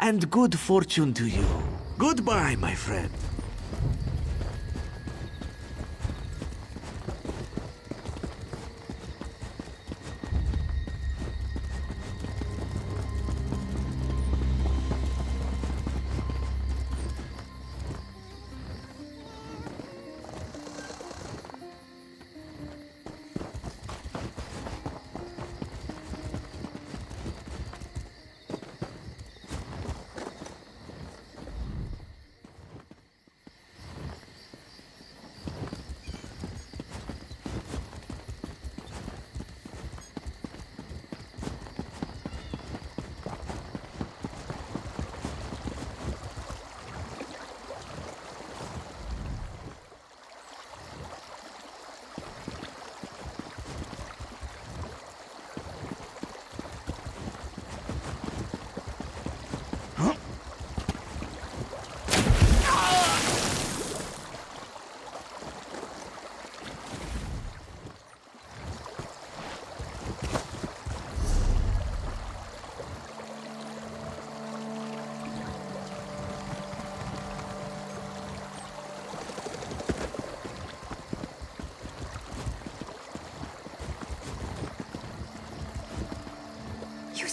and good fortune to you. Goodbye, my friend.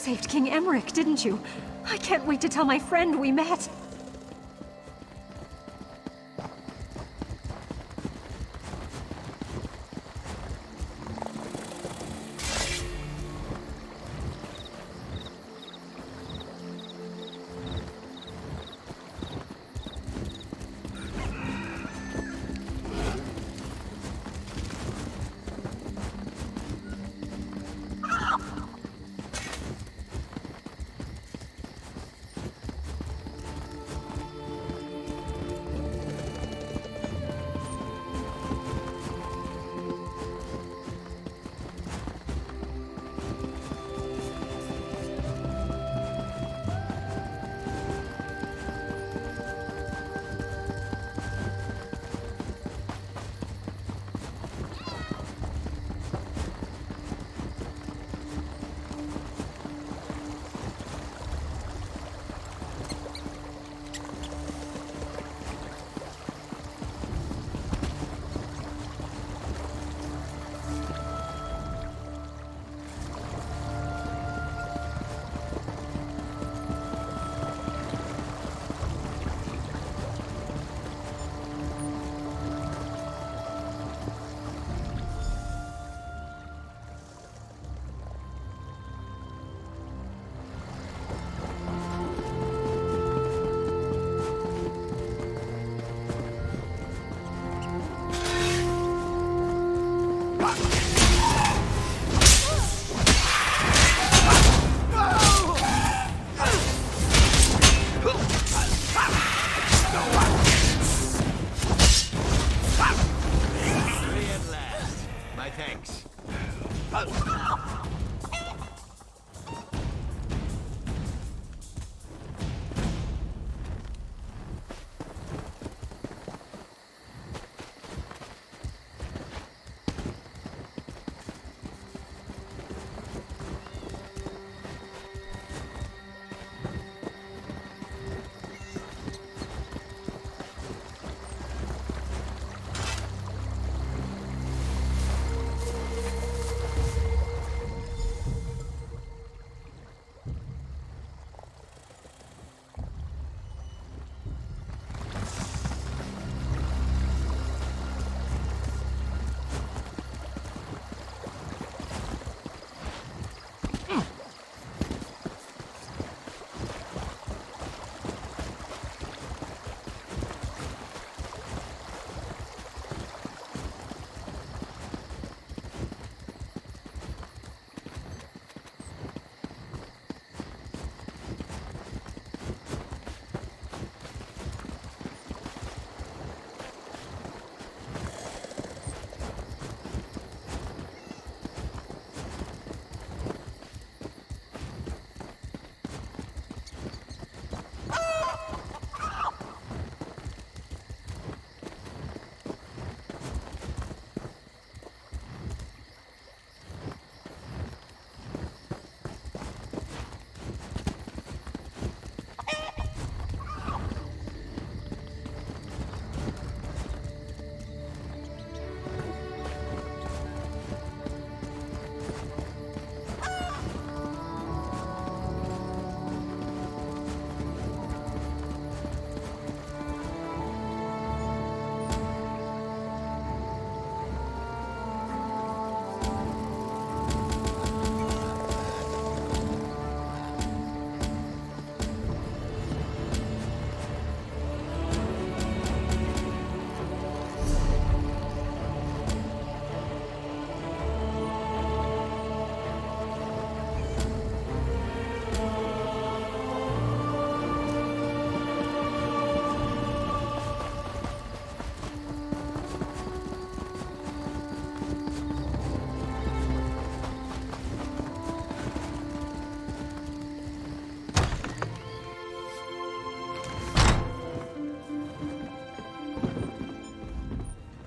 saved King Emmerich, didn't you? I can't wait to tell my friend we met.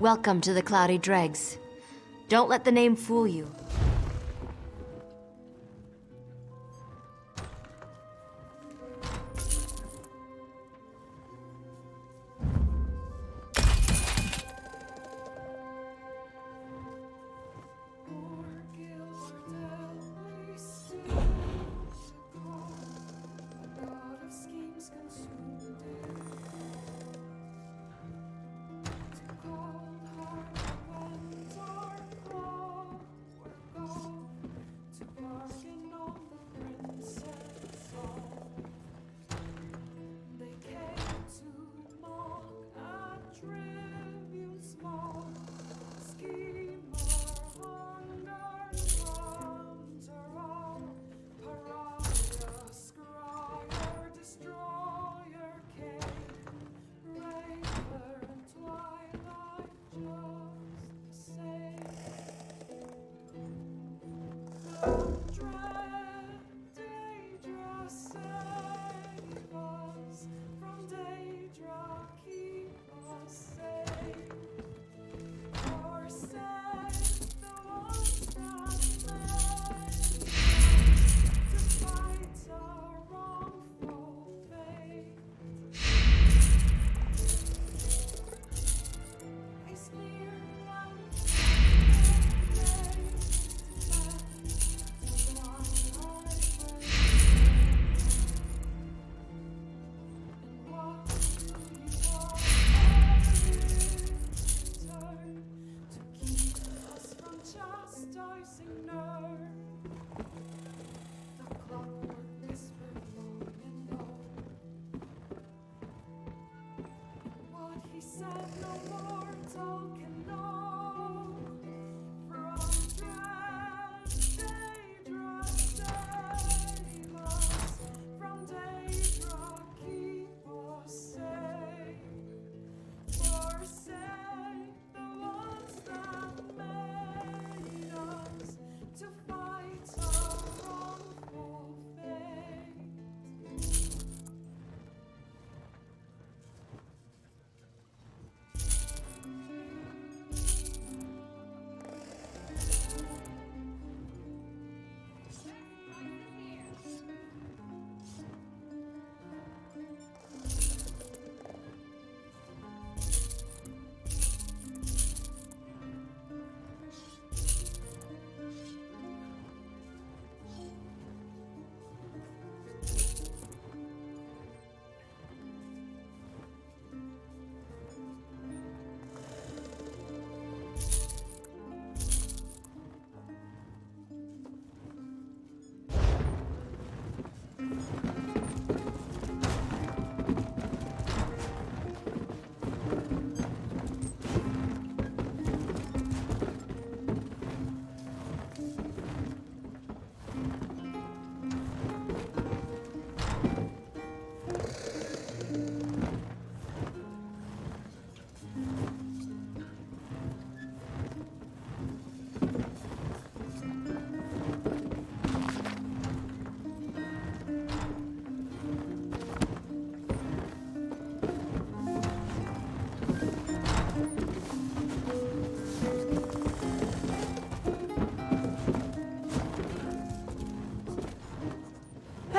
Welcome to the Cloudy Dregs. Don't let the name fool you.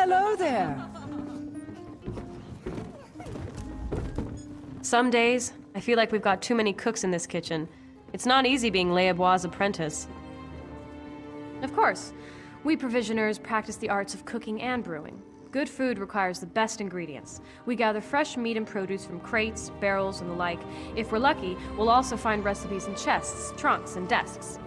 Hello there. Some days, I feel like we've got too many cooks in this kitchen. It's not easy being Leobois' apprentice. Of course, we provisioners practice the arts of cooking and brewing. Good food requires the best ingredients. We gather fresh meat and produce from crates, barrels, and the like. If we're lucky, we'll also find recipes in chests, trunks, and desks.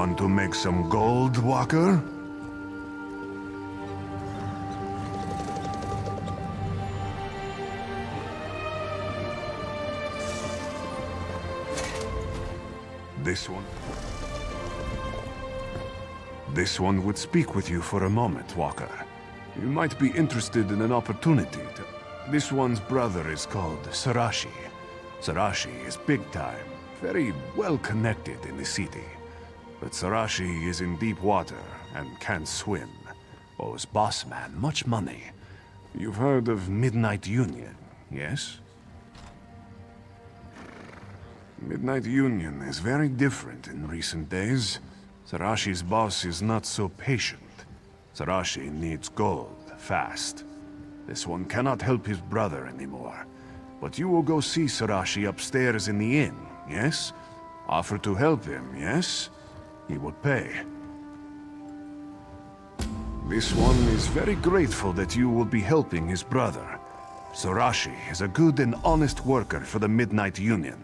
Want to make some gold, Walker? This one would speak with you for a moment, Walker. You might be interested in an opportunity to... This one's brother is called Sarashi. Sarashi is big time, very well connected in the city. But Sarashi is in deep water and can't swim. Owes boss man much money. You've heard of Midnight Union, yes? Midnight Union is very different in recent days. Sarashi's boss is not so patient. Sarashi needs gold, fast. This one cannot help his brother anymore. But you will go see Sarashi upstairs in the inn, yes? Offer to help him, yes? He will pay. This one is very grateful that you will be helping his brother. Sarashi is a good and honest worker for the Midnight Union.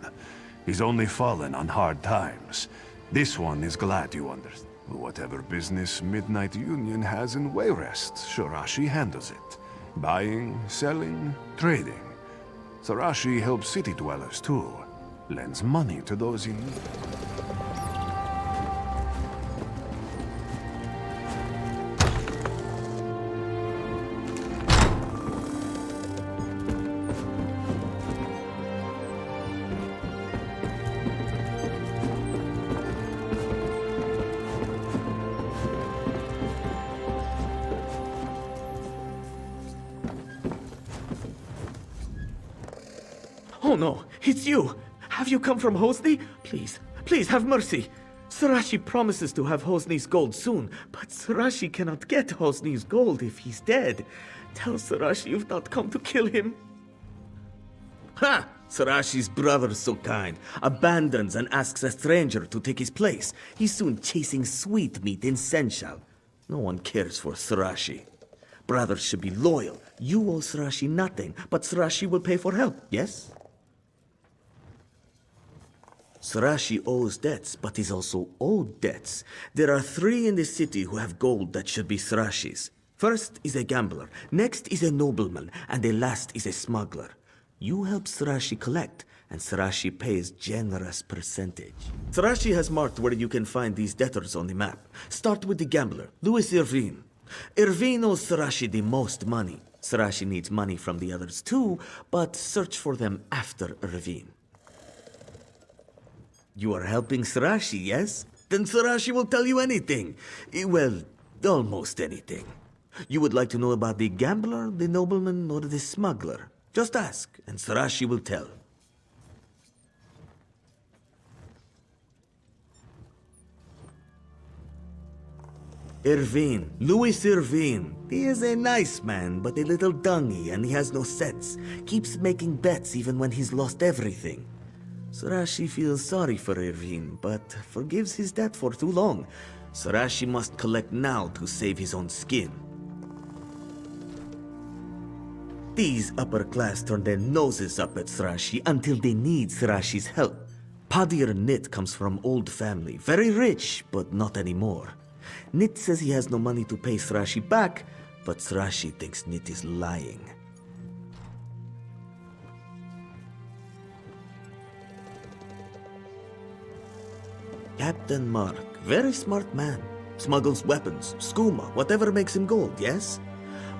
He's only fallen on hard times. This one is glad you understand. Whatever business Midnight Union has in Wayrest, Sarashi handles it. Buying, selling, trading. Sarashi helps city dwellers too. Lends money to those in need. Oh no, it's you! Have you come from Hosni? Please, please have mercy. Sarashi promises to have Hosni's gold soon, but Sarashi cannot get Hosni's gold if he's dead. Tell Sarashi you've not come to kill him. Ha! Sarashi's brother's so kind. Abandons and asks a stranger to take his place. He's soon chasing sweetmeat in Senshal. No one cares for Sarashi. Brothers should be loyal. You owe Sarashi nothing, but Sarashi will pay for help, yes? Sarashi owes debts, but he's also owed debts. There are 3 in the city who have gold that should be Sarashi's. First is a gambler, next is a nobleman, and the last is a smuggler. You help Sarashi collect, and Sarashi pays generous percentage. Sarashi has marked where you can find these debtors on the map. Start with the gambler, Louis Irvine. Irvine owes Sarashi the most money. Sarashi needs money from the others too, but search for them after Irvine. You are helping Sarashi, yes? Then Sarashi will tell you anything. Well, almost anything. You would like to know about the gambler, the nobleman, or the smuggler? Just ask, and Sarashi will tell. Irvine, Louis Irvine. He is a nice man, but a little dungy, and he has no sense. Keeps making bets even when he's lost everything. Sarashi feels sorry for Irvine, but forgives his debt for too long. Sarashi must collect now to save his own skin. These upper class turn their noses up at Sarashi until they need Sarashi's help. Padir Nit comes from old family, very rich, but not anymore. Nit says he has no money to pay Sarashi back, but Sarashi thinks Nit is lying. Captain Mark, very smart man. Smuggles weapons, skooma, whatever makes him gold, yes?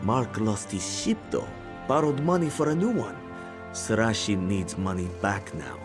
Mark lost his ship though, borrowed money for a new one. Sarashi needs money back now.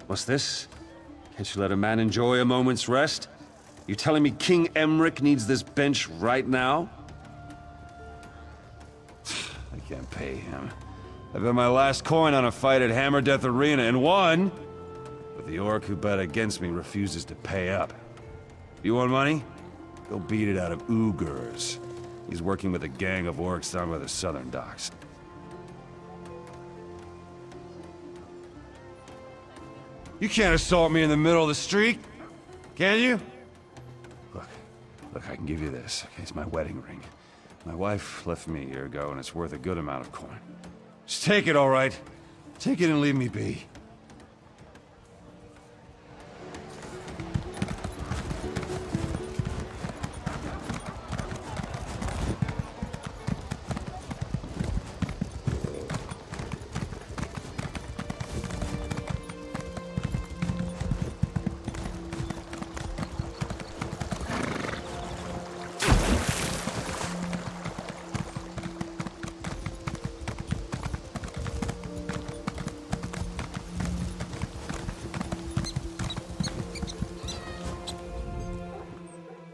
What's this? Can't you let a man enjoy a moment's rest? You telling me King Emmerich needs this bench right now? I can't pay him. I bet my last coin on a fight at Hammer Death Arena and won! But the orc who bet against me refuses to pay up. You want money? Go beat it out of Ugurs. He's working with a gang of orcs down by the southern docks. You can't assault me in the middle of the street, can you? Look, I can give you this. Okay, it's my wedding ring. My wife left me a year ago, and it's worth a good amount of coin. Just take it, all right? Take it and leave me be.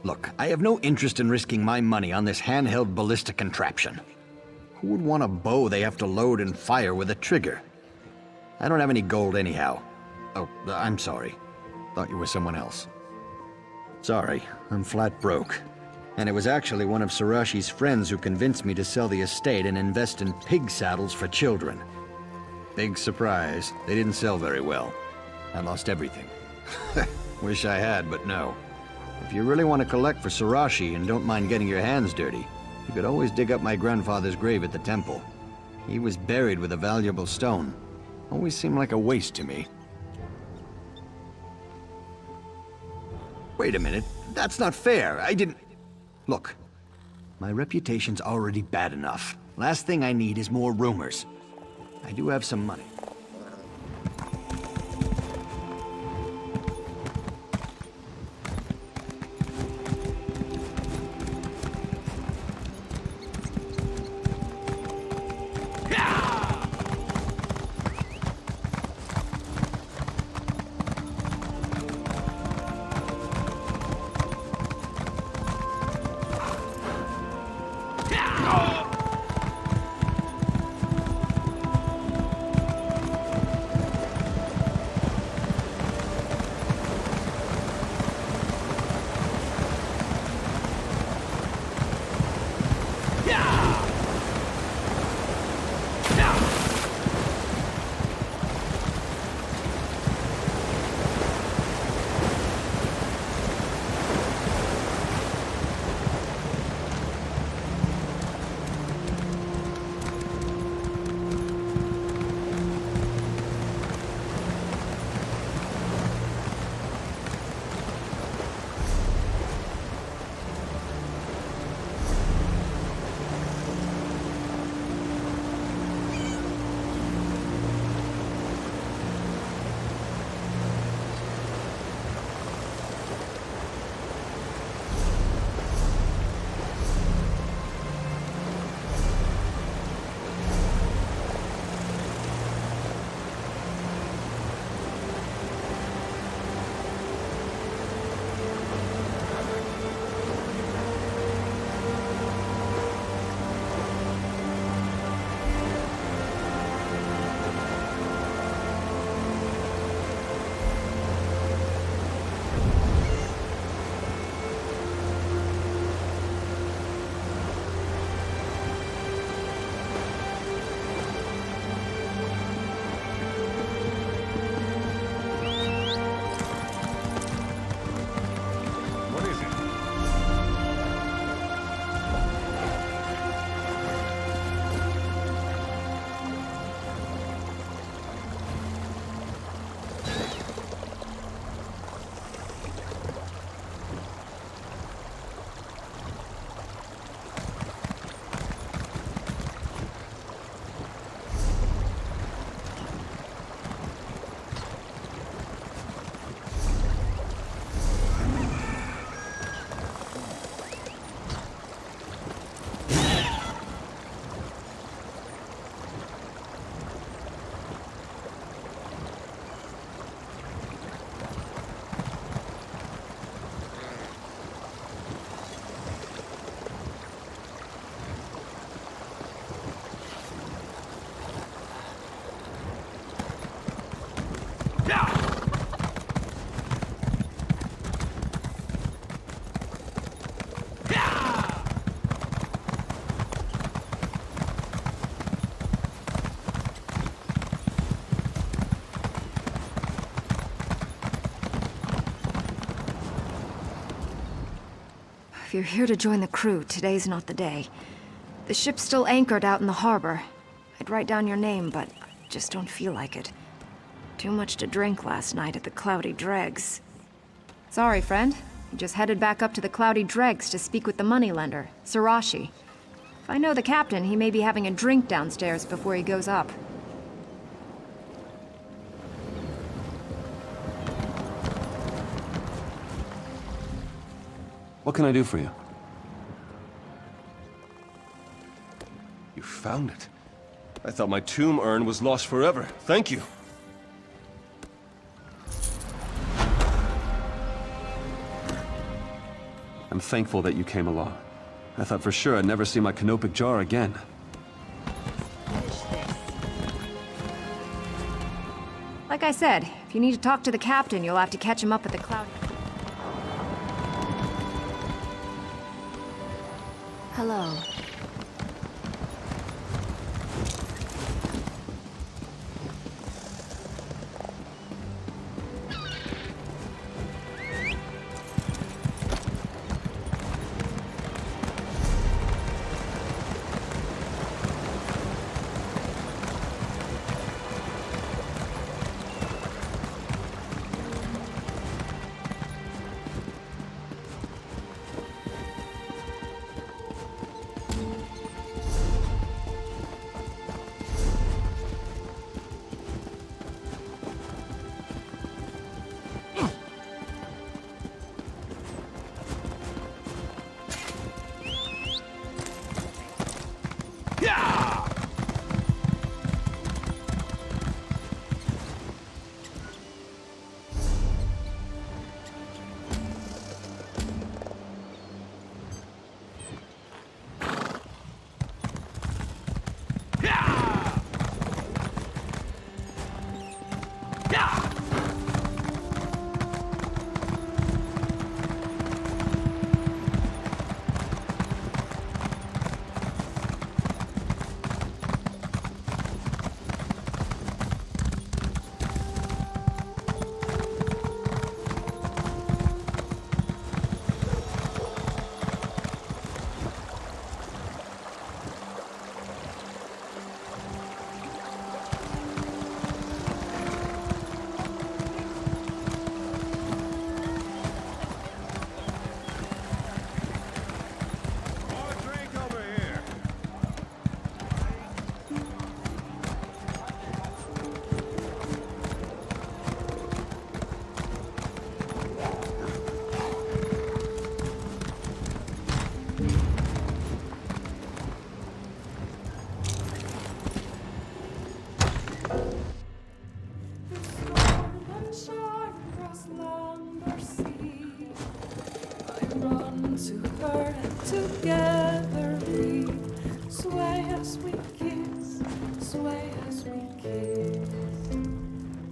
Look, I have no interest in risking my money on this handheld ballistic contraption. Who would want a bow they have to load and fire with a trigger? I don't have any gold anyhow. Oh, I'm sorry. Thought you were someone else. Sorry, I'm flat broke. And it was actually one of Sarashi's friends who convinced me to sell the estate and invest in pig saddles for children. Big surprise, they didn't sell very well. I lost everything. Wish I had, but no. If you really want to collect for Sarashi and don't mind getting your hands dirty, you could always dig up my grandfather's grave at the temple. He was buried with a valuable stone. Always seemed like a waste to me. Wait a minute, that's not fair. I didn't... Look, my reputation's already bad enough. Last thing I need is more rumors. I do have some money. If you're here to join the crew, today's not the day. The ship's still anchored out in the harbor. I'd write down your name, but I just don't feel like it. Too much to drink last night at the Cloudy Dregs. Sorry, friend. You just headed back up to the Cloudy Dregs to speak with the moneylender, Surashi. If I know the captain, he may be having a drink downstairs before he goes up. What can I do for you? You found it. I thought my tomb urn was lost forever. Thank you. I'm thankful that you came along. I thought for sure I'd never see my canopic jar again. Like I said, if you need to talk to the captain, you'll have to catch him up at the Cloudy... Hello.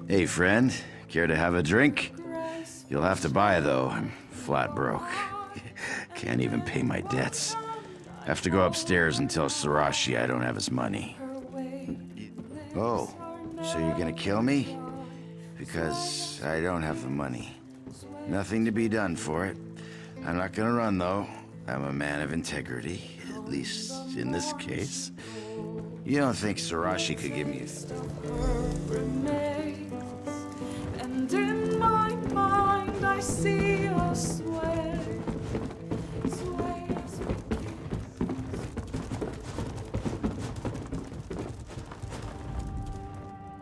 Hey, friend. Care to have a drink? You'll have to buy, though. I'm flat broke. Can't even pay my debts. Have to go upstairs and tell Surashi I don't have his money. Oh, so you're gonna kill me? Because I don't have the money. Nothing to be done for it. I'm not gonna run, though. I'm a man of integrity, at least in this case. You don't think Surashi could give me And in my mind I see us sway, sway as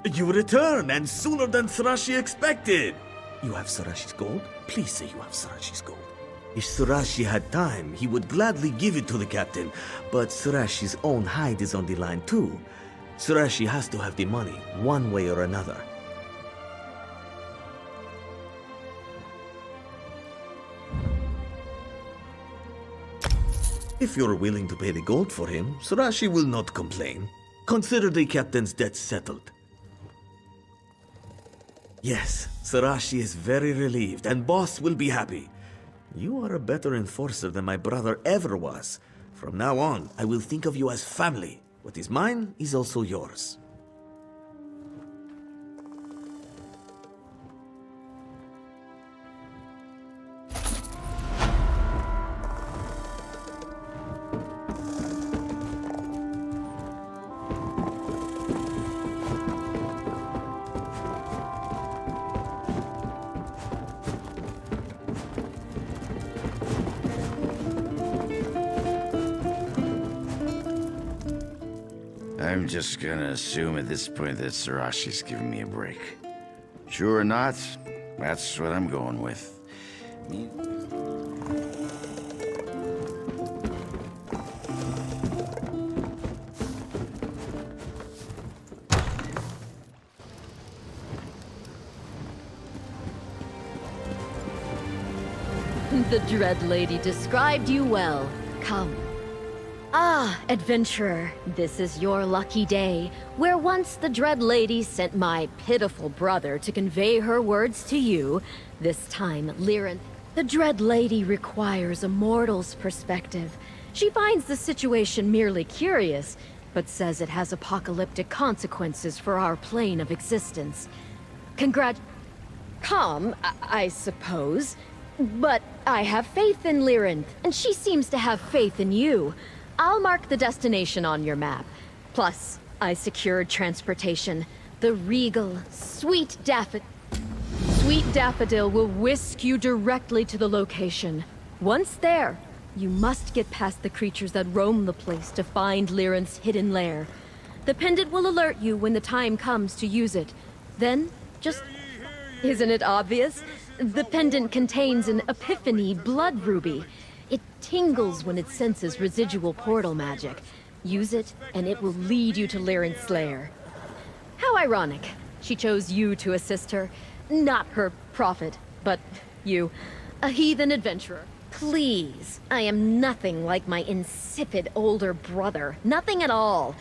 we You return, and sooner than Surashi expected! You have Surashi's gold? Please say you have Surashi's gold. If Surashi had time, he would gladly give it to the captain, but Surashi's own hide is on the line too. Surashi has to have the money, one way or another. If you're willing to pay the gold for him, Surashi will not complain. Consider the captain's debts settled. Yes, Surashi is very relieved, and boss will be happy. You are a better enforcer than my brother ever was. From now on, I will think of you as family. What is mine is also yours. I'm just gonna assume at this point that Sarashi's giving me a break. Sure or not, that's what I'm going with. The Dread Lady described you well. Come. Ah, adventurer, this is your lucky day, where once the Dread Lady sent my pitiful brother to convey her words to you. This time, Liren, the Dread Lady requires a mortal's perspective. She finds the situation merely curious, but says it has apocalyptic consequences for our plane of existence. Calm, I suppose. But I have faith in Liren, and she seems to have faith in you. I'll mark the destination on your map. Plus, I secured transportation. The regal, sweet daffodil will whisk you directly to the location. Once there, you must get past the creatures that roam the place to find Liren's hidden lair. The pendant will alert you when the time comes to use it. Then, just... Isn't it obvious? The pendant contains an Epiphany blood ruby. It tingles when it senses residual portal magic. Use it, and it will lead you to Liren's lair. How ironic. She chose you to assist her. Not her prophet, but you. A heathen adventurer. Please, I am nothing like my insipid older brother. Nothing at all.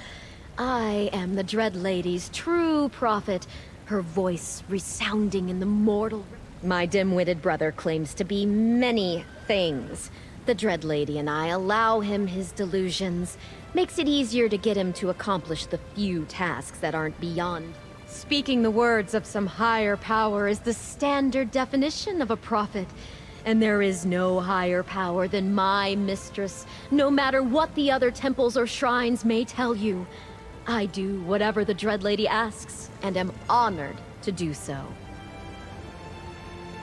I am the Dread Lady's true prophet, her voice resounding in the mortal... My dim-witted brother claims to be many things. The Dread Lady and I allow him his delusions. Makes it easier to get him to accomplish the few tasks that aren't beyond. Speaking the words of some higher power is the standard definition of a prophet. And there is no higher power than my mistress, no matter what the other temples or shrines may tell you. I do whatever the Dread Lady asks, and am honored to do so.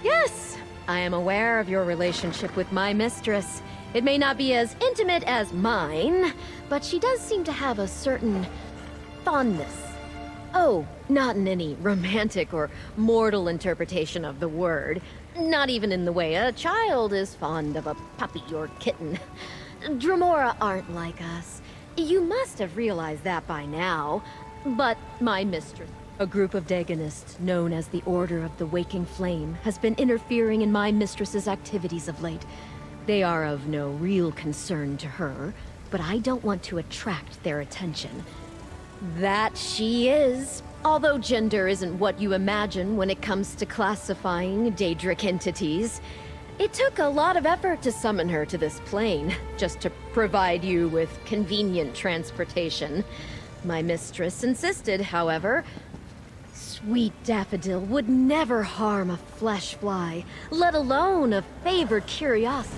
Yes, I am aware of your relationship with my mistress. It may not be as intimate as mine, but she does seem to have a certain fondness. Oh, not in any romantic or mortal interpretation of the word. Not even in the way a child is fond of a puppy or kitten. Dremora aren't like us. You must have realized that by now. But my mistress, a group of Dagonists known as the Order of the Waking Flame, has been interfering in my mistress's activities of late. They are of no real concern to her, but I don't want to attract their attention. That she is. Although gender isn't what you imagine when it comes to classifying Daedric entities. It took a lot of effort to summon her to this plane, just to provide you with convenient transportation. My mistress insisted, however. Sweet Daffodil would never harm a flesh fly, let alone a favored curiosity.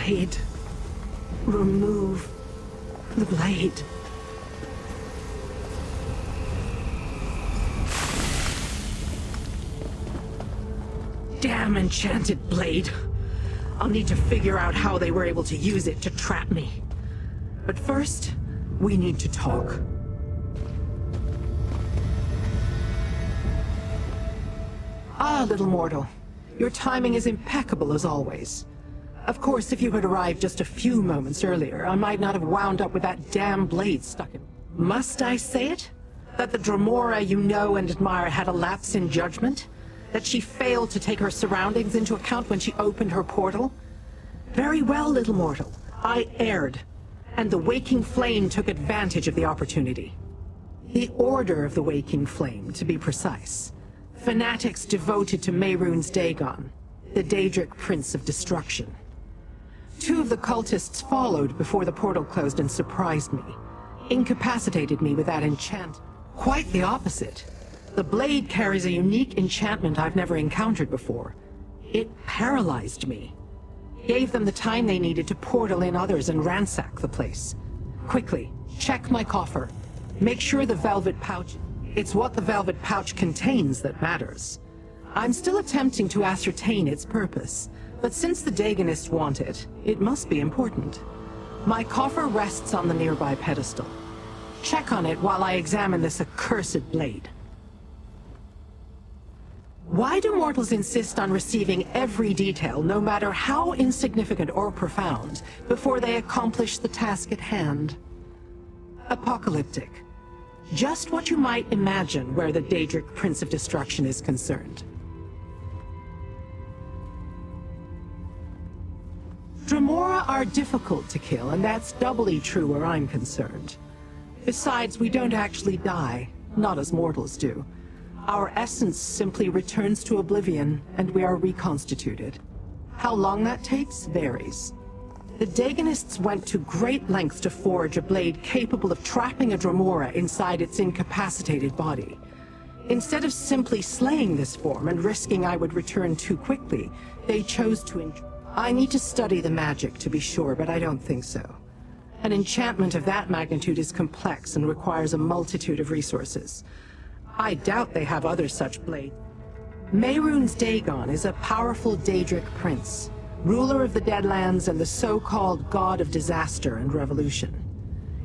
blade. Remove the blade. Damn enchanted blade. I'll need to figure out how they were able to use it to trap me. But first, we need to talk. Ah, little mortal. Your timing is impeccable as always. Of course, if you had arrived just a few moments earlier, I might not have wound up with that damn blade stuck in. Must I say it? That the Dremora you know and admire had a lapse in judgment? That she failed to take her surroundings into account when she opened her portal? Very well, little mortal. I erred, and the Waking Flame took advantage of the opportunity. The Order of the Waking Flame, to be precise. Fanatics devoted to Mehrunes Dagon, the Daedric Prince of Destruction. 2 of the cultists followed before the portal closed and surprised me. Incapacitated me with that enchant. Quite the opposite. The blade carries a unique enchantment I've never encountered before. It paralyzed me. Gave them the time they needed to portal in others and ransack the place. Quickly, check my coffer. Make sure the velvet pouch... It's what the velvet pouch contains that matters. I'm still attempting to ascertain its purpose, but since the Dagonists want it, it must be important. My coffer rests on the nearby pedestal. Check on it while I examine this accursed blade. Why do mortals insist on receiving every detail, no matter how insignificant or profound, before they accomplish the task at hand? Apocalyptic. Just what you might imagine where the Daedric Prince of Destruction is concerned. Dremora are difficult to kill, and that's doubly true where I'm concerned. Besides, we don't actually die, not as mortals do. Our essence simply returns to oblivion, and we are reconstituted. How long that takes varies. The Dagonists went to great lengths to forge a blade capable of trapping a Dremora inside its incapacitated body. Instead of simply slaying this form and risking I would return too quickly, they chose to... I need to study the magic to be sure, but I don't think so. An enchantment of that magnitude is complex and requires a multitude of resources. I doubt they have other such blades. Mehrunes Dagon is a powerful Daedric prince, ruler of the Deadlands and the so-called god of disaster and revolution.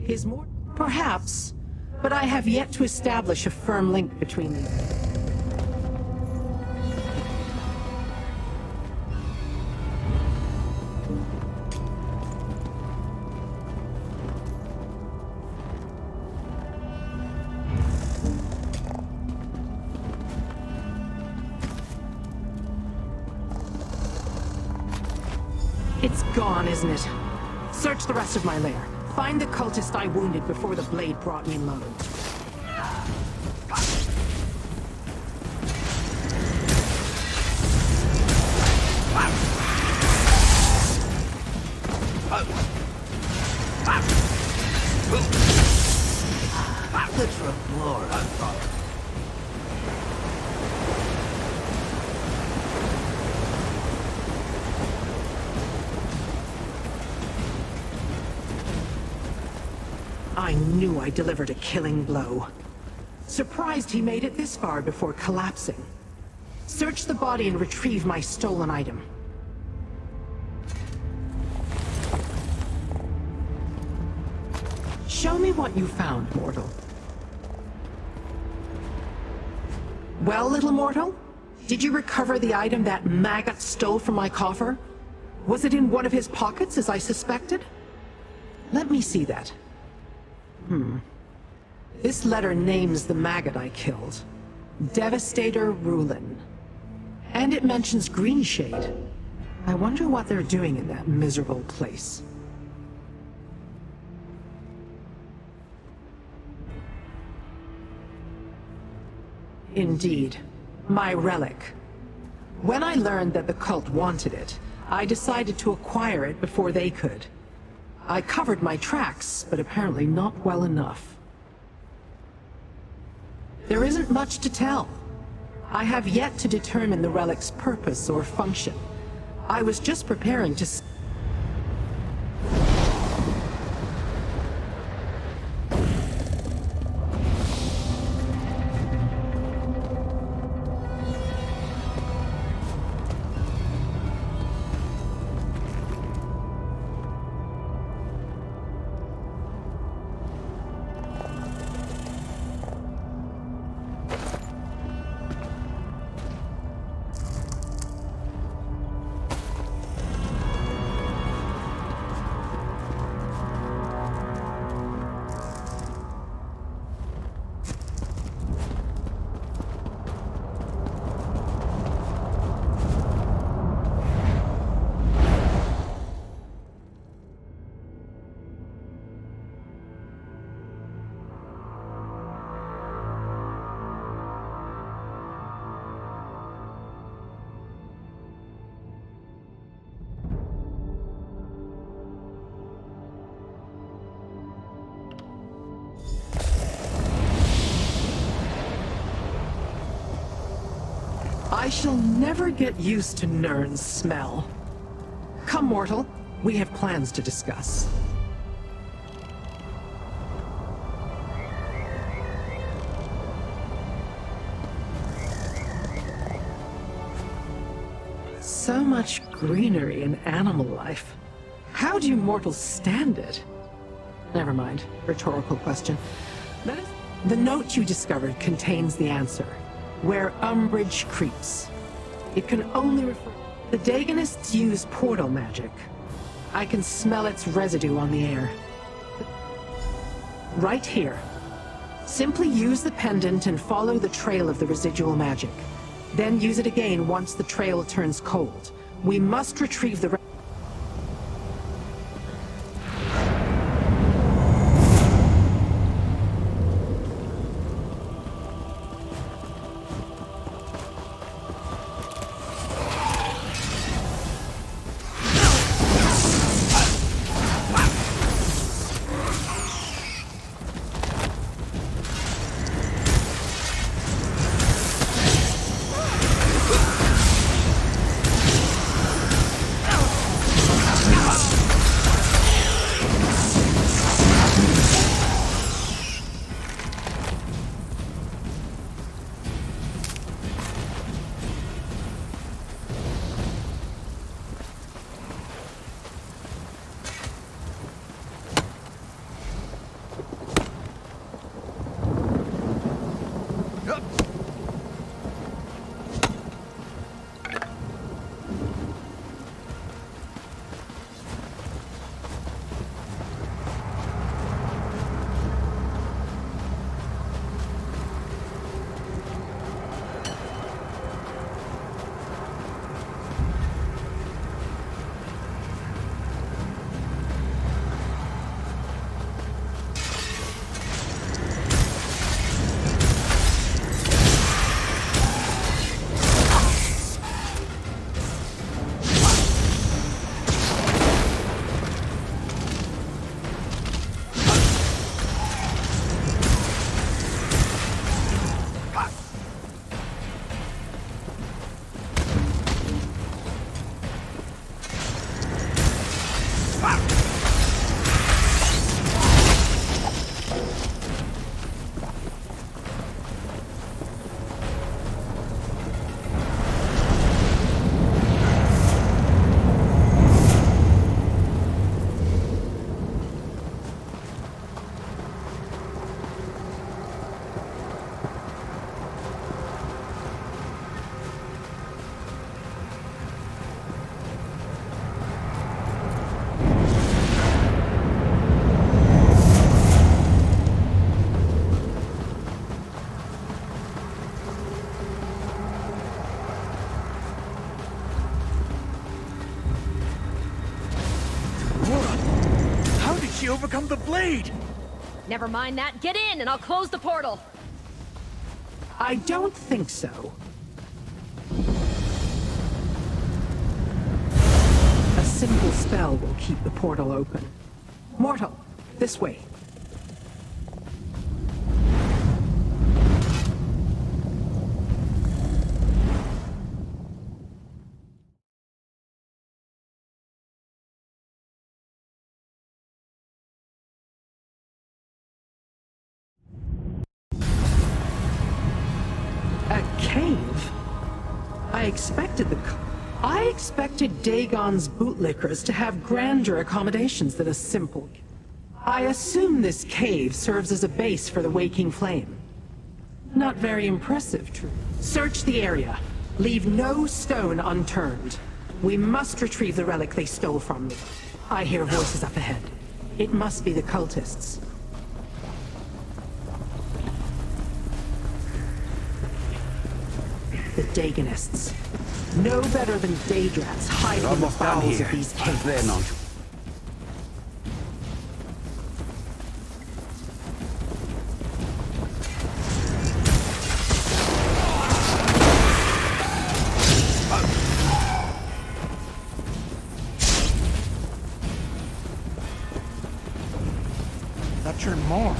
His more... Perhaps, but I have yet to establish a firm link between these. It's gone, isn't it? Search the rest of my lair. Find the cultist I wounded before the blade brought me low. The Dremora. I knew I delivered a killing blow. Surprised he made it this far before collapsing. Search the body and retrieve my stolen item. Show me what you found, mortal. Well, little mortal? Did you recover the item that maggot stole from my coffer? Was it in one of his pockets, as I suspected? Let me see that. This letter names the maggot I killed. Devastator Rulin. And it mentions Greenshade. I wonder what they're doing in that miserable place. Indeed. My relic. When I learned that the cult wanted it, I decided to acquire it before they could. I covered my tracks, but apparently not well enough. There isn't much to tell. I have yet to determine the relic's purpose or function. I was just preparing to... I shall never get used to Nirn's smell. Come, mortal. We have plans to discuss. So much greenery and animal life. How do you mortals stand it? Never mind. Rhetorical question. That is... The note you discovered contains the answer. Where umbrage creeps. It can only refer... The Dagonists use portal magic. I can smell its residue on the air. Right here. Simply use the pendant and follow the trail of the residual magic. Then use it again once the trail turns cold. We must retrieve the... She overcome the blade! Never mind that. Get in, and I'll close the portal. I don't think so. A simple spell will keep the portal open. Mortal, this way. Cave? I expected Dagon's bootlickers to have grander accommodations than a simple... I assume this cave serves as a base for the Waking Flame. Not very impressive, true. Search the area. Leave no stone unturned. We must retrieve the relic they stole from me. I hear voices up ahead. It must be the cultists. The Dagonists. No better than Daydrats hiding in the bowels of these caves. There, not. That you're moron.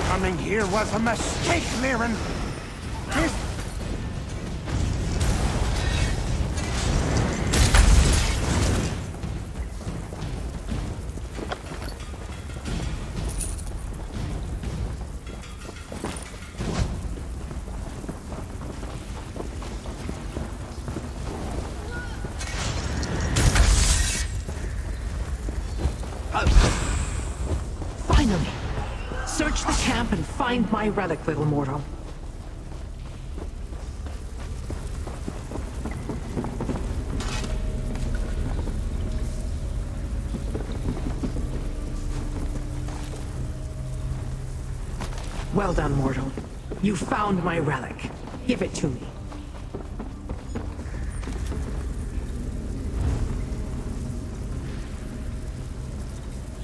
Coming here was a mistake, Liren. up and find my relic, little mortal. Well done, mortal. You found my relic. Give it to me.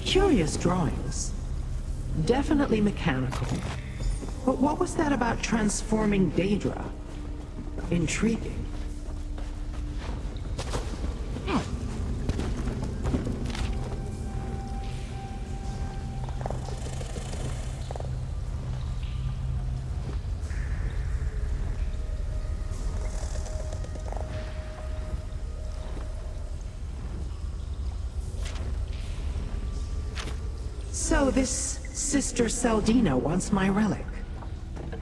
Curious drawings. Definitely mechanical. But what was that about transforming Daedra? Intriguing. So this Sister Seldina wants my relic.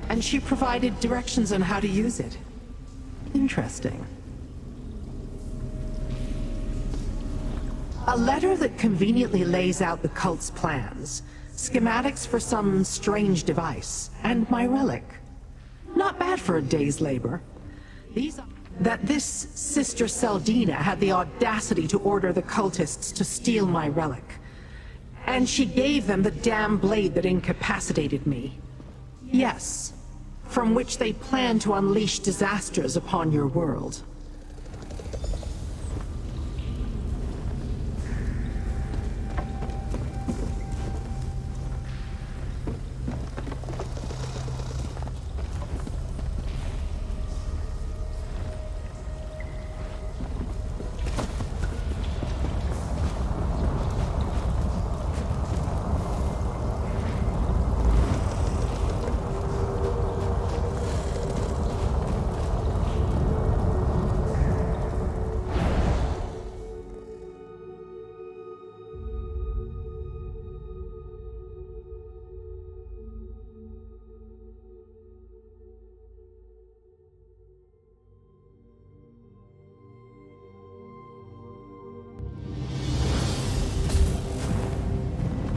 And she provided directions on how to use it. Interesting. A letter that conveniently lays out the cult's plans, schematics for some strange device, and my relic. Not bad for a day's labor. That this Sister Seldina had the audacity to order the cultists to steal my relic. And she gave them the damn blade that incapacitated me. Yes, from which they plan to unleash disasters upon your world.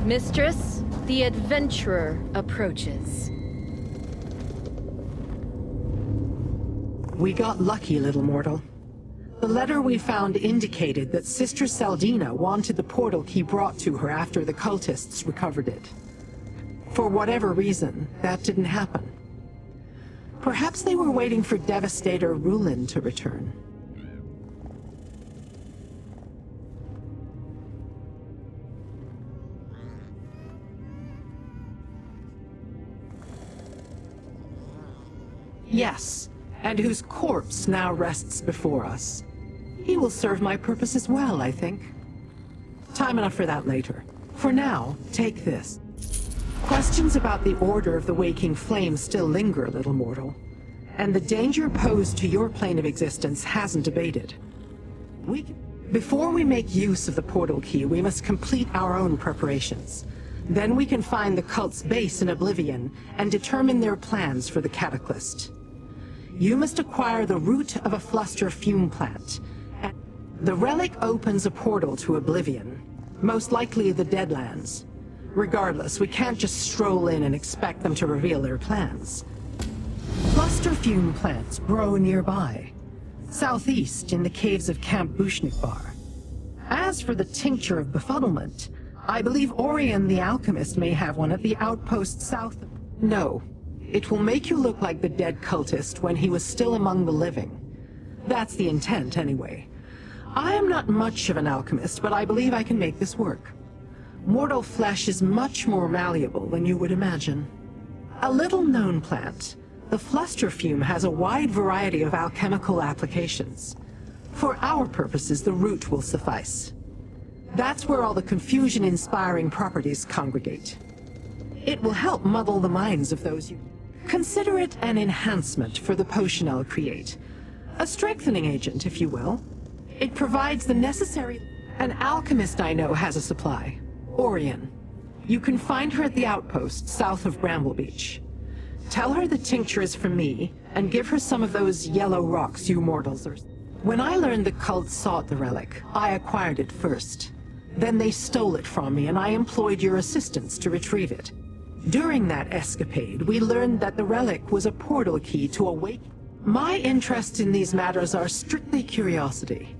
Mistress, the adventurer approaches. We got lucky, little mortal. The letter we found indicated that Sister Seldina wanted the portal key brought to her after the cultists recovered it. For whatever reason, that didn't happen. Perhaps they were waiting for Devastator Rulin to return. Yes, and whose corpse now rests before us. He will serve my purposes well, I think. Time enough for that later. For now, take this. Questions about the Order of the Waking Flame still linger, little mortal. And the danger posed to your plane of existence hasn't abated. Before we make use of the portal key, we must complete our own preparations. Then we can find the cult's base in Oblivion and determine their plans for the Cataclysm. You must acquire the root of a fluster fume plant. The relic opens a portal to Oblivion, most likely the Deadlands. Regardless, we can't just stroll in and expect them to reveal their plans. Fluster fume plants grow nearby, southeast in the caves of Camp Bushnikbar. As for the tincture of befuddlement, I believe Orion the alchemist may have one at the outpost south of... No. It will make you look like the dead cultist when he was still among the living. That's the intent, anyway. I am not much of an alchemist, but I believe I can make this work. Mortal flesh is much more malleable than you would imagine. A little-known plant, the fluster fume has a wide variety of alchemical applications. For our purposes, the root will suffice. That's where all the confusion-inspiring properties congregate. It will help muddle the minds of those you... Consider it an enhancement for the potion I'll create. A strengthening agent, if you will. It provides the necessary... An alchemist I know has a supply. Orion. You can find her at the outpost south of Bramble Beach. Tell her the tincture is from me, and give her some of those yellow rocks you mortals are... When I learned the cult sought the relic, I acquired it first. Then they stole it from me, and I employed your assistants to retrieve it. During that escapade, we learned that the relic was a portal key to awaken. My interests in these matters are strictly curiosity.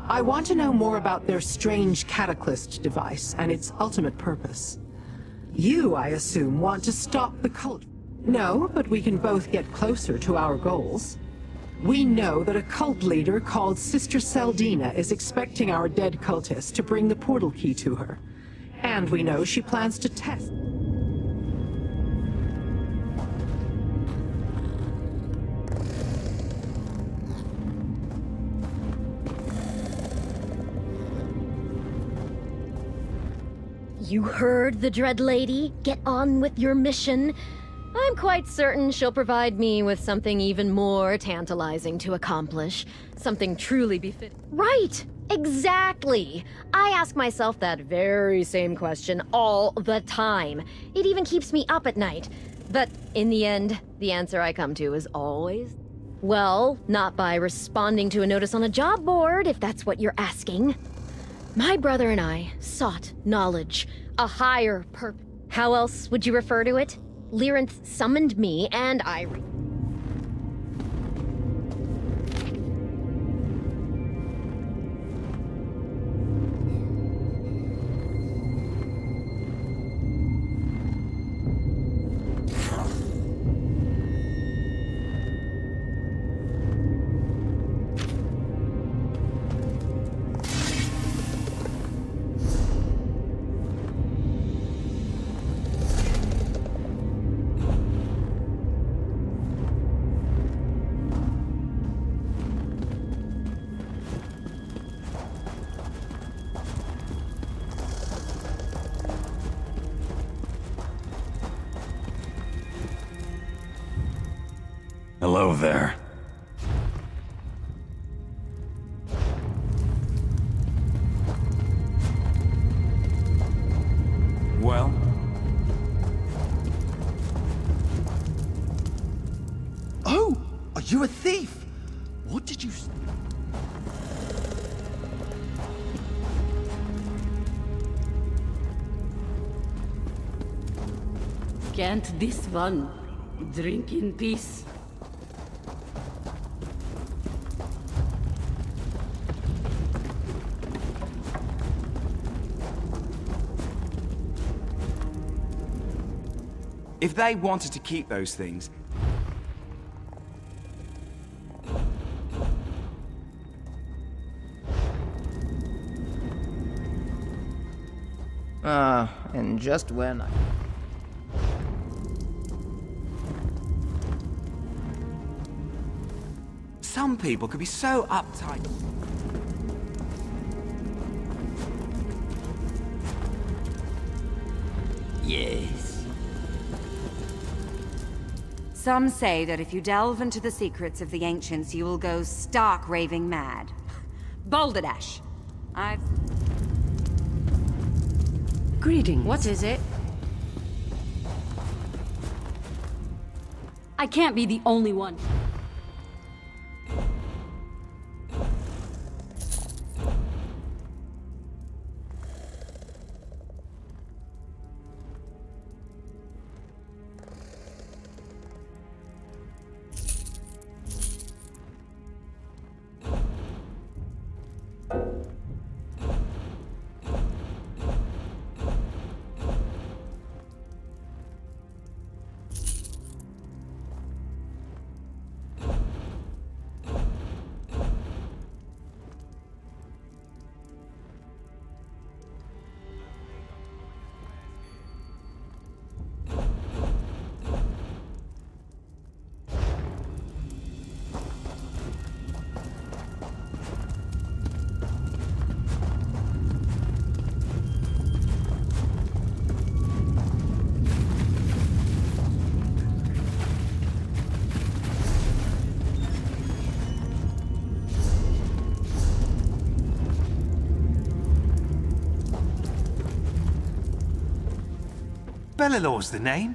I want to know more about their strange cataclysm device and its ultimate purpose. You, I assume, want to stop the cult. No, but we can both get closer to our goals. We know that a cult leader called Sister Seldina is expecting our dead cultist to bring the portal key to her. And we know she plans to test. You heard the Dread Lady? Get on with your mission. I'm quite certain she'll provide me with something even more tantalizing to accomplish. Something truly befitting. Right! Exactly! I ask myself that very same question all the time. It even keeps me up at night. But in the end, the answer I come to is always... well, not by responding to a notice on a job board, if that's what you're asking. My brother and I sought knowledge, a higher purpose. How else would you refer to it? Lyranth summoned me, and I... Hello there. Well? Oh! Are you a thief? What did you... Can't this one drink in peace? If they wanted to keep those things... And just when I... Some people could be so uptight. Yes. Some say that if you delve into the secrets of the ancients, you will go stark raving mad. Balderdash. I've... Greetings. What is it? I can't be the only one. Bellalaw's the name?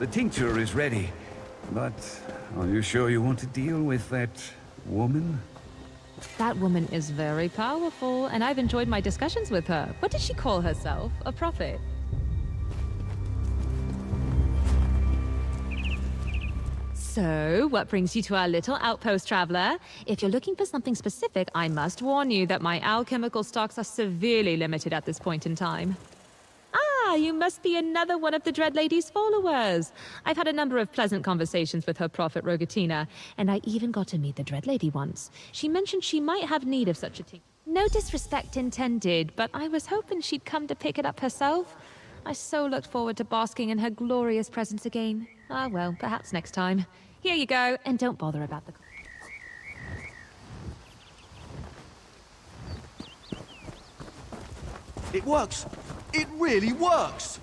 The tincture is ready. But are you sure you want to deal with that woman? That woman is very powerful, and I've enjoyed my discussions with her. What does she call herself? A prophet? So, what brings you to our little outpost, traveler? If you're looking for something specific, I must warn you that my alchemical stocks are severely limited at this point in time. Ah, you must be another one of the Dread Lady's followers. I've had a number of pleasant conversations with her prophet, Rogatina, and I even got to meet the Dread Lady once. She mentioned she might have need of such a thing. No disrespect intended, but I was hoping she'd come to pick it up herself. I so looked forward to basking in her glorious presence again. Ah, well, perhaps next time. Here you go, and don't bother about the... It works! It really works!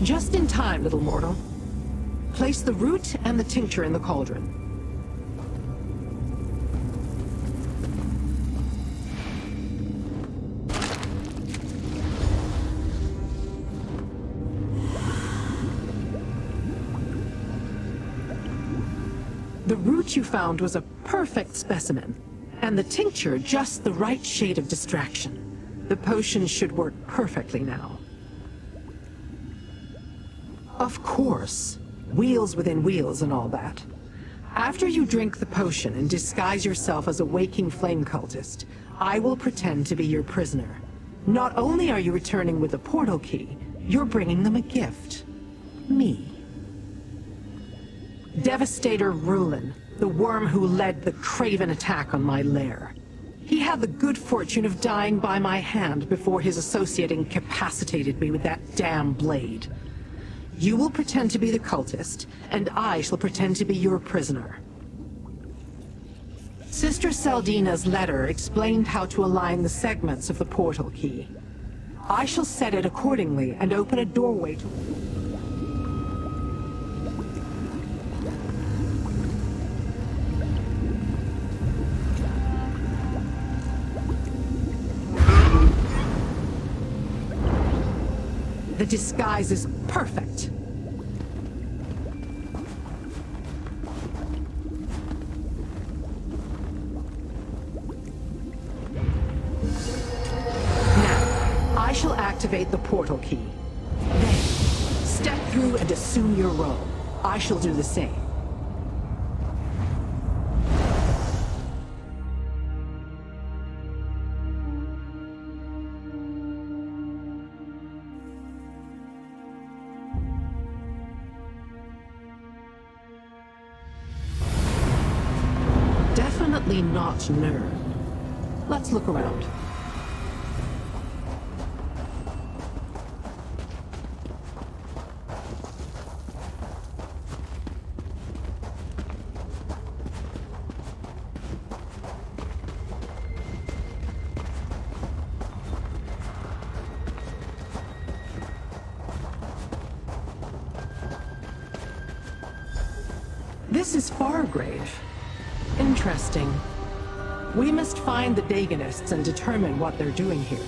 Just in time, little mortal. Place the root and the tincture in the cauldron. The root you found was a perfect specimen, and the tincture just the right shade of distraction. The potion should work perfectly now. Of course. Wheels within wheels and all that. After you drink the potion and disguise yourself as a waking flame cultist, I will pretend to be your prisoner. Not only are you returning with a portal key, you're bringing them a gift. Me. Devastator Rulin, the worm who led the craven attack on my lair. He had the good fortune of dying by my hand before his associate incapacitated me with that damn blade. You will pretend to be the cultist, and I shall pretend to be your prisoner. Sister Saldina's letter explained how to align the segments of the portal key. I shall set it accordingly and open a doorway to... The disguise is perfect. Now, I shall activate the portal key. Then, step through and assume your role. I shall do the same. Definitely not nerd. Let's look around. This is Fargrave. Interesting. We must find the Dagonists and determine what they're doing here.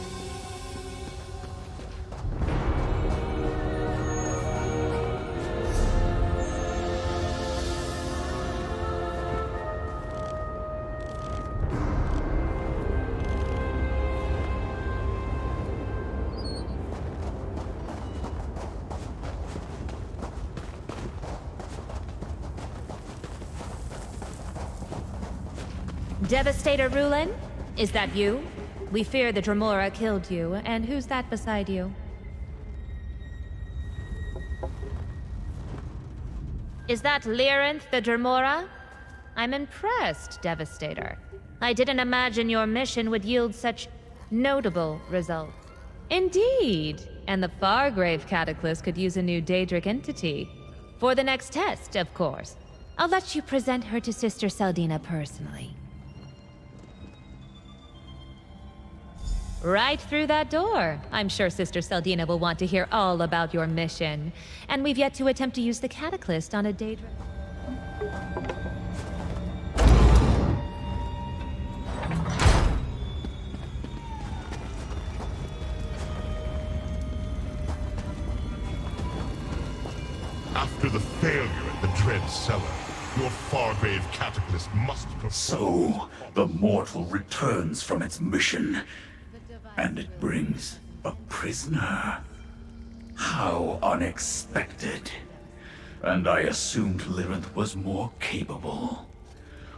Devastator Rulin? Is that you? We fear the Dremora killed you, and who's that beside you? Is that Lyrinth the Dremora? I'm impressed, Devastator. I didn't imagine your mission would yield such notable results. Indeed, and the Fargrave Cataclysm could use a new Daedric entity. For the next test, of course. I'll let you present her to Sister Saldina personally. Right through that door. I'm sure Sister Seldina will want to hear all about your mission. And we've yet to attempt to use the Cataclysm on a Daedra. After the failure at the Dread Cellar, your Fargrave Cataclysm must perform. So, the mortal returns from its mission, and it brings a prisoner. How unexpected. And I assumed Lyrinth was more capable.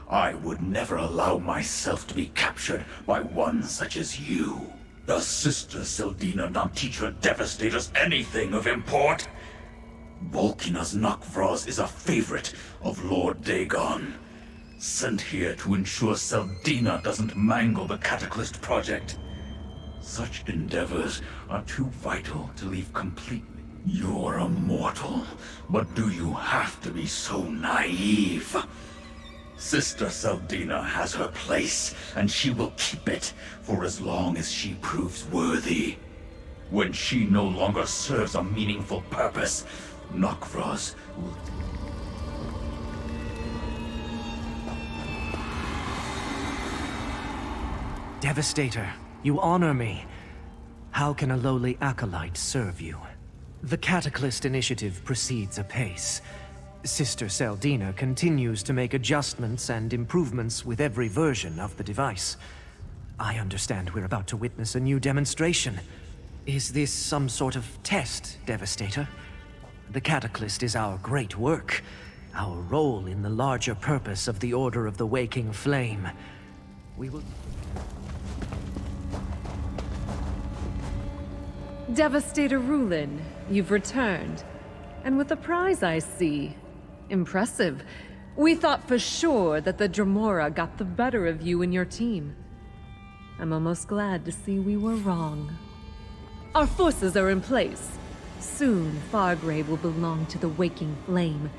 I would never allow myself to be captured by one such as you. Does Sister Seldina not teach her devastators anything of import? Volkina's Nokvros is a favorite of Lord Dagon, sent here to ensure Seldina doesn't mangle the Cataclysm project. Such endeavors are too vital to leave completely. You're a mortal, but do you have to be so naive? Sister Seldina has her place, and she will keep it for as long as she proves worthy. When she no longer serves a meaningful purpose, Nokvros will... Devastator, you honor me. How can a lowly acolyte serve you? The Cataclysm initiative proceeds apace. Sister Seldina continues to make adjustments and improvements with every version of the device. I understand we're about to witness a new demonstration. Is this some sort of test, Devastator? The Cataclysm is our great work, our role in the larger purpose of the Order of the Waking Flame. We will... Devastator Rulin, you've returned. And with a prize, I see. Impressive. We thought for sure that the Dremora got the better of you and your team. I'm almost glad to see we were wrong. Our forces are in place. Soon, Fargrave will belong to the Waking Flame.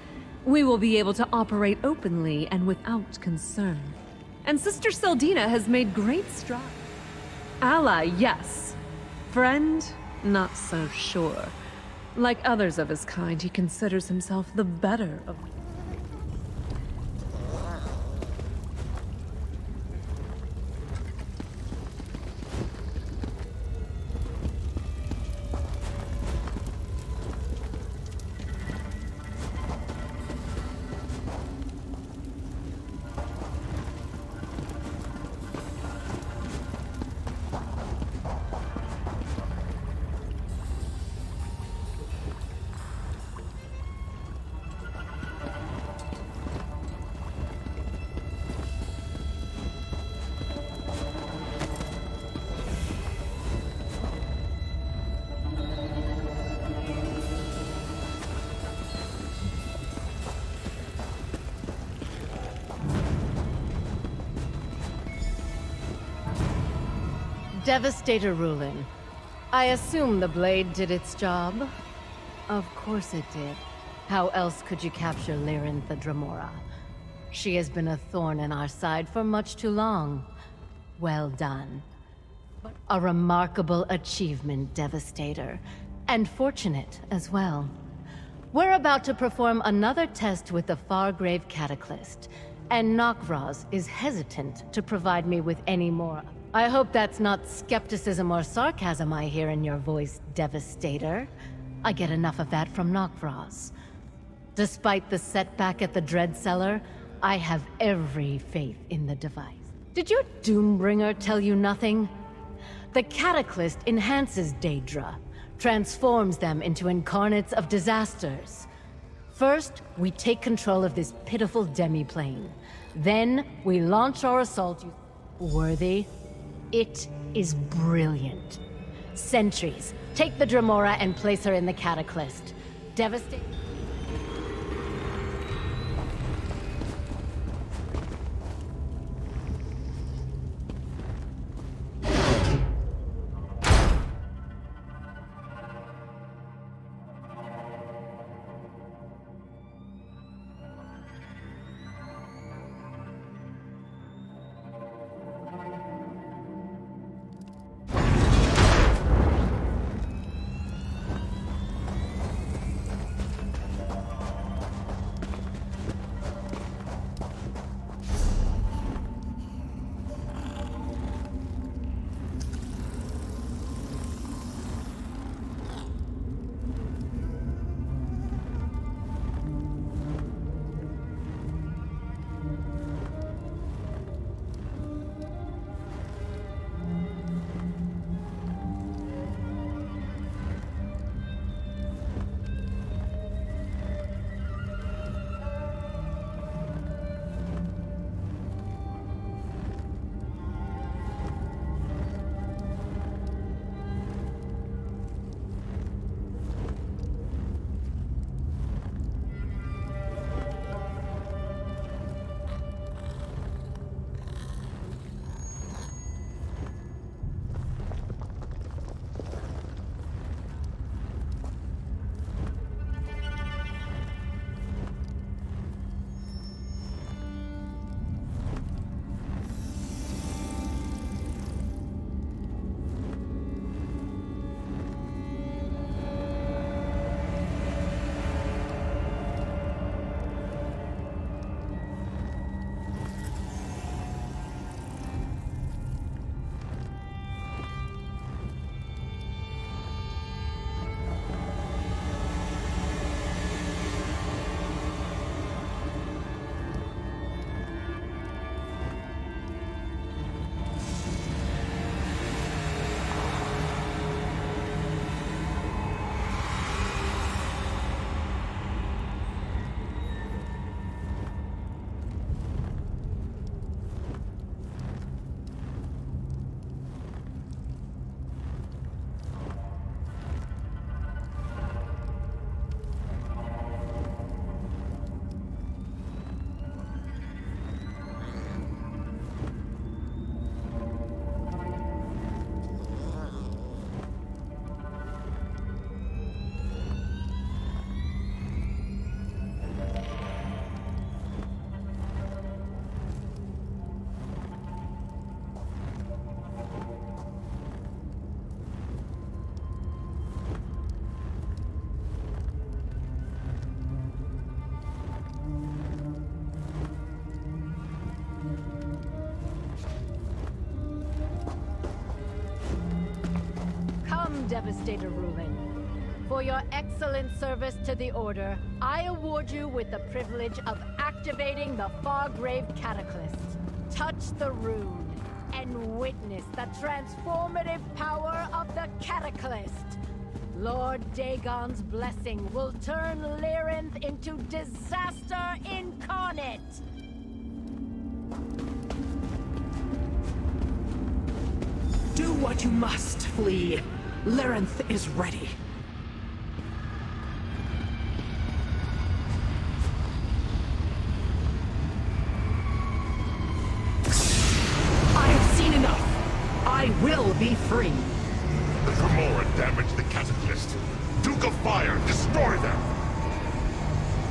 We will be able to operate openly and without concern. And Sister Seldina has made great strides. Ally, yes. Friend, not so sure. Like others of his kind, he considers himself the better of... Devastator Rulin. I assume the blade did its job? Of course it did. How else could you capture Lyrinth the Dremora? She has been a thorn in our side for much too long. Well done. A remarkable achievement, Devastator. And fortunate as well. We're about to perform another test with the Fargrave Cataclysm, and Nokvros is hesitant to provide me with any more. I hope that's not skepticism or sarcasm I hear in your voice, Devastator. I get enough of that from Nokvros. Despite the setback at the Dread Cellar, I have every faith in the device. Did your Doombringer tell you nothing? The Cataclysm enhances Daedra, transforms them into incarnates of disasters. First, we take control of this pitiful demiplane. Then, we launch our assault. Worthy? It is brilliant. Sentries, take the Dremora and place her in the Cataclysm. Devastate... Devastator Rulin. For your excellent service to the Order, I award you with the privilege of activating the Fargrave Cataclysm. Touch the rune and witness the transformative power of the Cataclysm. Lord Dagon's blessing will turn Lyrinth into disaster incarnate! Do what you must, Flea. Lyrinth is ready. I have seen enough. I will be free. The Dremora damaged the Cataclysm. Duke of Fire, destroy them!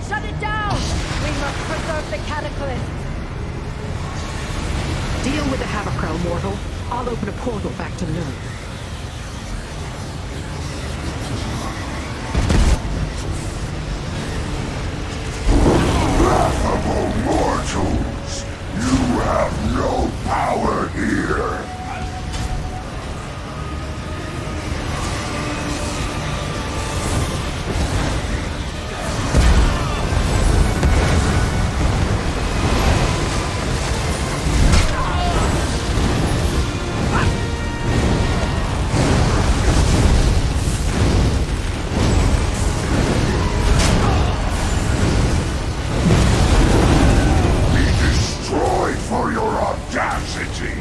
Shut it down! We must preserve the Cataclysm! Deal with the Havocrel, mortal. I'll open a portal back to Lyrinth. Laughable mortals! You have no power here! For your audacity!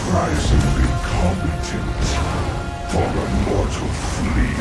Surprisingly competent for a mortal flea.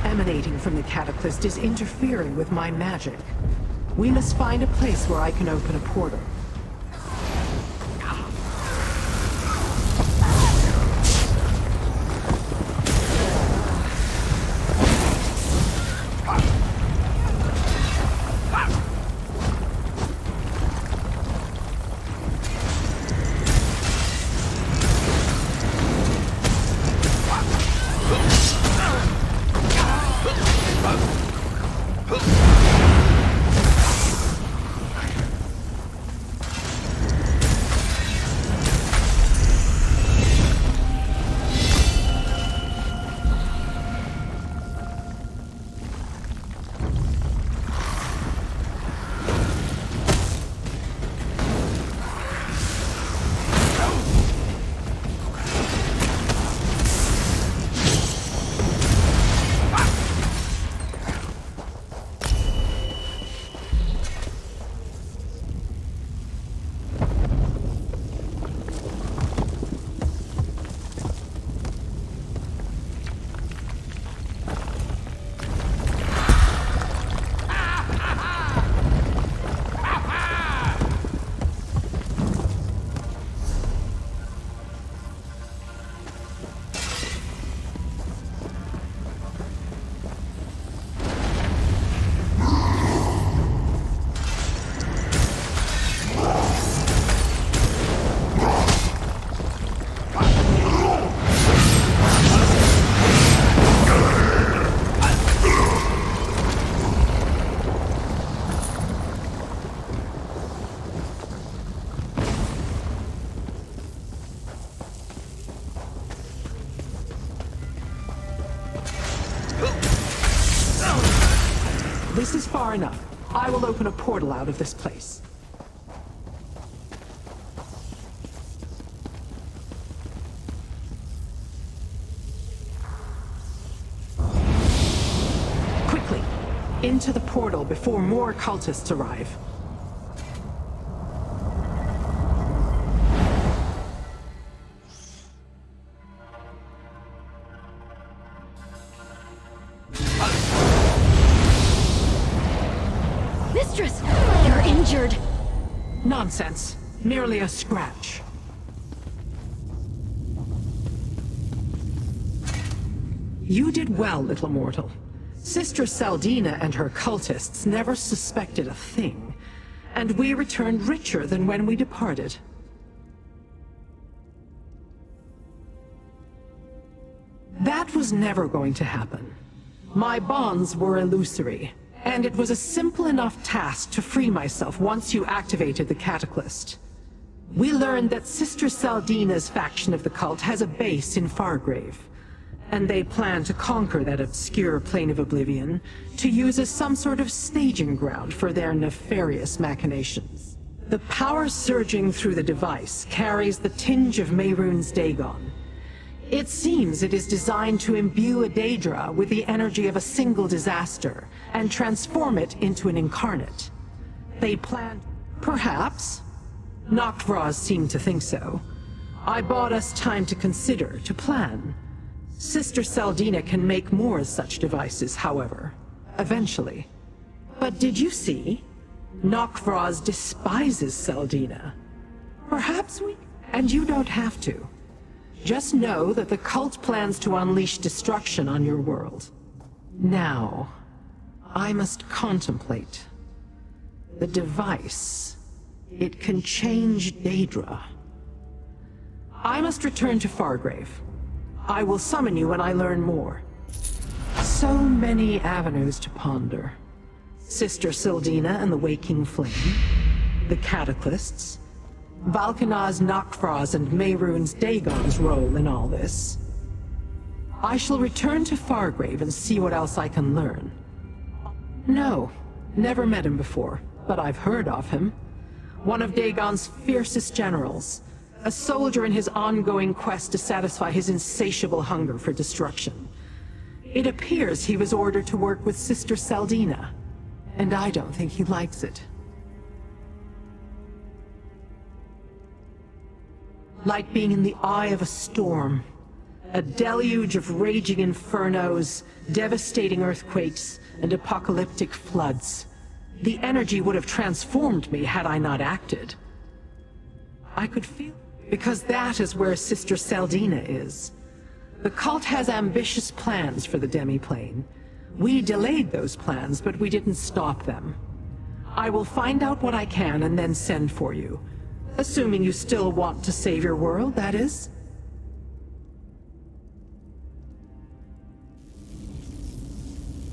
Emanating from the Cataclysm is interfering with my magic. We must find a place where I can open a portal. far enough. I will open a portal out of this place. Quickly, into the portal before more cultists arrive. Mistress, you're injured. Nonsense. Merely a scratch. You did well, little mortal. Sister Saldina and her cultists never suspected a thing, and we returned richer than when we departed. That was never going to happen. My bonds were illusory, and it was a simple enough task to free myself once you activated the Cataclysm. We learned that Sister Saldina's faction of the cult has a base in Fargrave, and they plan to conquer that obscure plane of oblivion to use as some sort of staging ground for their nefarious machinations. The power surging through the device carries the tinge of Mehrunes Dagon. It seems it is designed to imbue a Daedra with the energy of a single disaster and transform it into an incarnate. They planned... perhaps? Noctvraz seemed to think so. I bought us time to consider, to plan. Sister Saldina can make more such devices, however. Eventually. But did you see? Noctvraz despises Saldina. Perhaps we... and you don't have to. Just know that the cult plans to unleash destruction on your world. Now, I must contemplate. The device. It can change Daedra. I must return to Fargrave. I will summon you when I learn more. So many avenues to ponder. Sister Sildina and the Waking Flame. The Cataclysts. Valkanaz, Noctvraz, and Mehrunes Dagon's role in all this. I shall return to Fargrave and see what else I can learn. No, never met him before, but I've heard of him. One of Dagon's fiercest generals. A soldier in his ongoing quest to satisfy his insatiable hunger for destruction. It appears he was ordered to work with Sister Saldina, and I don't think he likes it. Like being in the eye of a storm. A deluge of raging infernos, devastating earthquakes, and apocalyptic floods. The energy would have transformed me had I not acted. I could feel... because that is where Sister Saldina is. The cult has ambitious plans for the demiplane. We delayed those plans, but we didn't stop them. I will find out what I can and then send for you. Assuming you still want to save your world, that is.